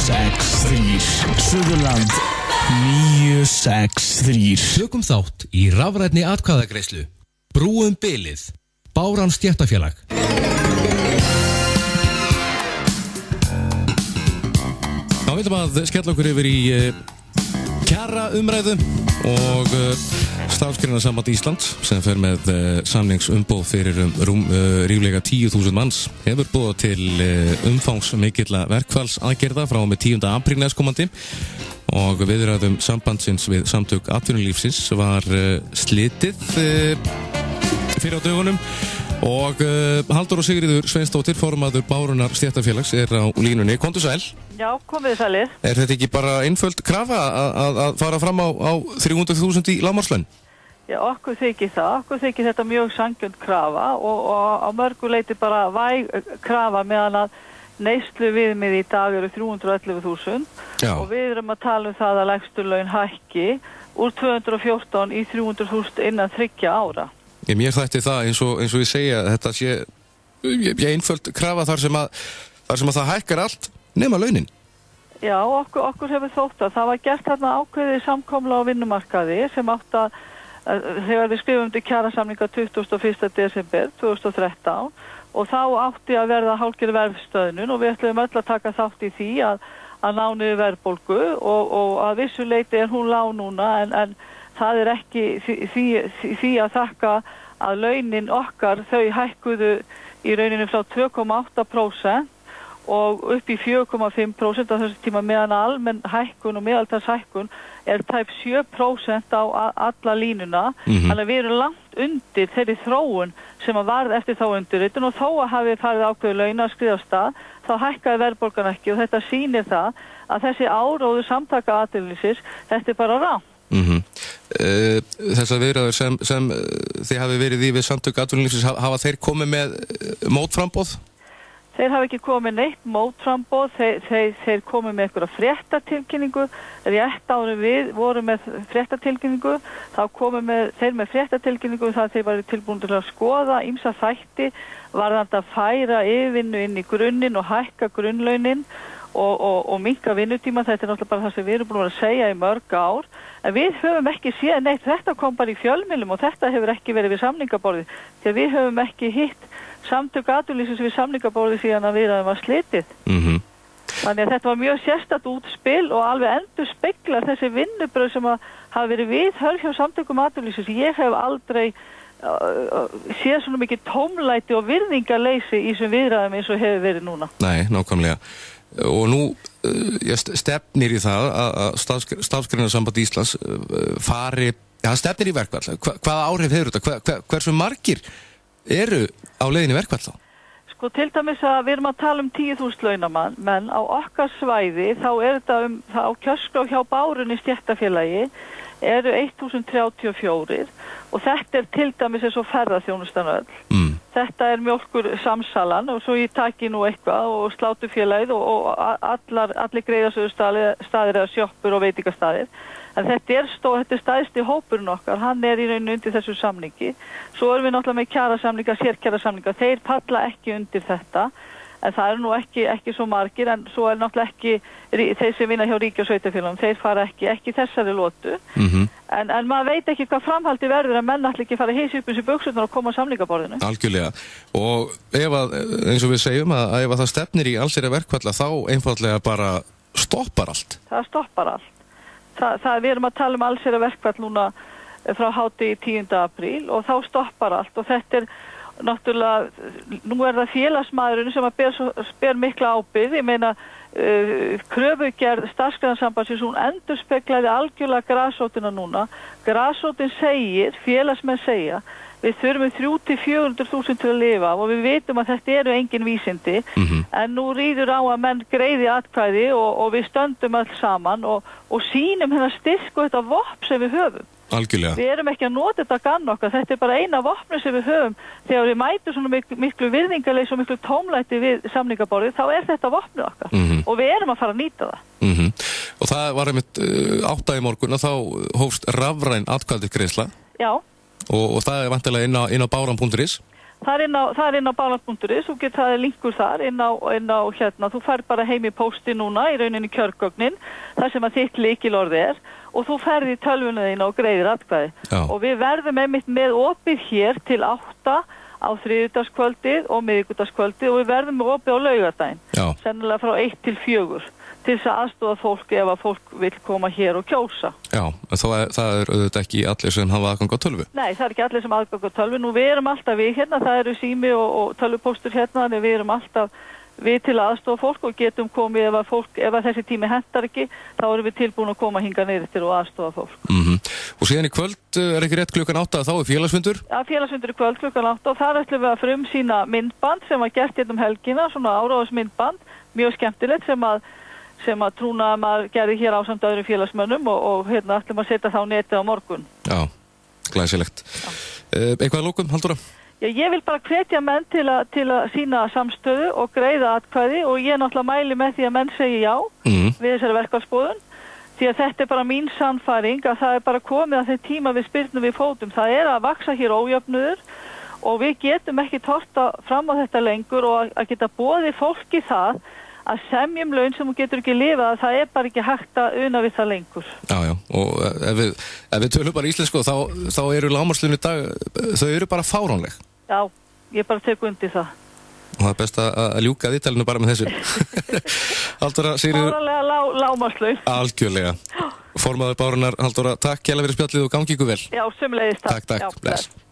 963 Suðurland 963 Tökum þátt í rafrænni atkvæðagreiðslu. Brúum bilið. Báran stéttarfélag. Þá viljum að skella okkur yfir í kjara umræðu og Starfsgreinasamband Íslands sem fer með samningsumboð fyrir ríflega 10.000 manns hefur boðað til umfangsmikilla verkfallsaðgerða frá og með 10. apríl næstkomandi og viðræðum sambandsins við samtök atvinnulífsins var slitið fyrir á dögunum og Halldór og Sigríður Sveinsdóttir, formaður Bárunar stéttarfélags er á línunni. Komdu sæl. Já, komið sælir. Er þetta ekki bara einföld krafa að fara fram á 300.000 í lágmarkslaun? Já, okkur þykir það. Okkur þykir þetta mjög sanngjörn krafa og á mörgu leyti bara væg krafa meðan að neyslu viðmið í dag eru 311.000 og við erum að tala um það að lægstu laun hækki úr 214 í 300.000 innan 3 ára. Mér þætti það eins og ég segja þetta sé einföld krafa þar sem að það hækkar allt nema launin. Já, okkur hefur þótt að það var gert þarna ákveðið samkomla á vinnumarkaði sem átt að þegar við skrifum til kjarasamninga 21. desember 2013 og þá átti að verða hálfgerð verðstöðnun og við ætlum öll að taka þátt í því að ná niður verðbólgu og að vissu leyti er hún lág núna en það er ekki því að þakka að launin okkar þau hækkuðu í rauninu frá 2,8% og upp í 4,5% á þessu tíma meðan almenn hækkun og meðaltalshækkun er tæp 7% á alla línuna. Þannig að við erum langt undir þeirri þróun sem að varð eftir þá undirritun og þó að hafi farið ákveðu launa að skriða af stað þá hækkaði verðbólgan ekki og þetta sýnir það að þessi áróður samtaka atvinnulífsins þetta er bara rangt. Þessar viðræður sem þið hafi verið í við samtök atvinnulífsins hafa þeir komið með mótframboð? Þeir hafa ekki komið neitt mótframboð, þeir komið með einhverja fréttatilkynningu, rétt árum við vorum með fréttatilkynningu, þá komið þeir með fréttatilkynningu þar þeir varu tilbúin til að skoða ýmsa þætti, varðandi að færa yfirvinnu inn í grunninn og hækka grunnlaunin og minnka vinnutíma, þetta er náttúrulega bara það sem við erum búin að segja í mörg ár, en við höfum ekki séð neitt, þetta kom bara í fjölmiðlum og þetta hefur ekki verið við samningaborðið, því að við höfum ekki hitt samtök atvinnulífsins við samningaborðið síðan að viðræðum var slitið. Þannig að þetta var mjög sérstakt útspil og alveg endurspeglar þessi vinnubrögð sem hafa verið viðhöfð hjá samtökum atvinnulífsins. Ég hef aldrei séð svona mikið tómlæti og virðingarleysi í þessum viðræðum eins og hefur verið núna. Nei, nákvæmlega. Og nú stefnir í það að Starfsgreinasamband Íslands stefnir í verkfall. Hvaða áhrif hefur þetta? Hversu margir eru á leiðinni verkfall þá? Sko til dæmis að við erum að tala um 10.000 launamenn á okkar svæði þá er þetta á kjörskrá hjá Bárunni stéttarfélagi eru 1.034 og þetta er til dæmis eins og ferðaþjónustan öll. Þetta er mjólkur samsalan og svo ég taki nú eitthvað og slátufélagið og allir greiðasöðustaðir eða sjoppur og veitingastaðir. En þetta er stæðsti hópurinn okkar, hann er í rauninu undir þessu samningi. Svo erum við náttúrulega með kjarasamninga, sérkjarasamninga, þeir palla ekki undir þetta. En það eru nú ekki svo margir, en svo er náttúrulega ekki þeir sem vinna hjá ríki og sveitafélagum, þeir fara ekki þessari lotu. En maður veit ekki hvað framhaldi verður en menn ætla ekki að fara hísi upp eins og buxurnar og koma á samningaborðinu. Algjörlega. Og eins og við segjum að ef það stefnir í allsherjar verkfalla þá einfaldlega bara stoppar allt. Það stoppar allt. Við erum að tala um allsherjar verkfall núna frá hádegi 10. apríl og þá stoppar allt og þetta er náttúrulega, nú er það félagsmaðurinn sem ber mikla ábyrgð, ég meina kröfugerð Starfsgreinasambandsins, hún endurspeglaði algjörlega grasrótina núna. Grasrótin segir, félagsmenn segja, við þurfum 300.000 til að lifa og við vitum að þetta eru engin vísindi, en nú ríður á að menn greiði atkvæði og við stöndum öll saman og sýnum hennar styrk og þetta vopn sem við höfum. Algjörlega. Við erum ekki að nota þetta gann okkar, þetta er bara eina vopni sem við höfum. Þegar við mætum svona miklu virðingarleysi og miklu tómlæti við samningaborðið, þá er þetta vopnið okkar og við erum að fara að nýta það. Og það var einmitt 8 í morgun og þá hófst rafræn atkvæðagreiðsla. Já. Og það er vantilega inn á báran.is. Það er inn á baland.is, það er linkur þar inn á þú fær bara heim í pósti núna í rauninni kjörgögnin, þar sem að þitt lykilorð og þú ferð í tölvuna þína og greiðir atkvæði. Já. Og við verðum einmitt með opið hér til 8 á þriðjudagskvöldið og miðvikudagskvöldið og við verðum með opið á laugardaginn. Já. Sennilega frá 1 til 4 til þess að aðstoða fólk ef að fólk vil koma hér og kjósa. Já, en það er auðvitað ekki allir sem hafa aðgang á tölvu. Nei, það er ekki allir sem aðgang á tölvu. Nú við erum alltaf við hérna, það eru sími og tölvupóstur hérna, þannig við erum alltaf við til að aðstofa fólk og getum komið ef að þessi tími hentar ekki, þá erum við tilbúin að koma hingað niður til að aðstofa fólk. Og síðan í kvöld er ekki rétt klukkan 8 þá er félagsfundur? Já, félagsfundur í kvöld klukkan 8 og þar ætlum við að frumsýna myndband sem var gert hérna helgina, svona áráðsmyndband, mjög skemmtilegt sem að trúnaðarmaður gerði hér ásamt öðrum félagsmönnum og hérna ætlum að setja það á netið á morgun. Já, glæsilegt. Eitthvað að lókum, Halldóra? Já, ég vil bara hvetja menn til að sýna samstöðu og greiða atkvæði og ég náttúrulega mæli með því að menn segi já við þessari verkfallsboðun því að þetta er bara mín sannfæring að það er bara komið að þeim tíma við spyrnum við fótum. Það er að vaxa hér ójöfnuður og við getum ekki torta fram á þetta lengur og að geta boðið fólki það að semjum laun sem hún getur ekki lifað, það er bara ekki hægt að una við það lengur. Já, og ef við tölum bara íslensku þá eru lágmarkslaun í dag, þau eru bara fáránleg. Já, ég bara tek undir það. Og það er best að ljúka viðtalinu bara með þessu. Halldóra Sigríður. Fáránlega lágmarkslaun. Algjörlega. Formaður Bárunnar, Halldóra, takk kærlega fyrir spjallið og gangi ykkur vel. Já, sömuleiðis takk. Takk, bless.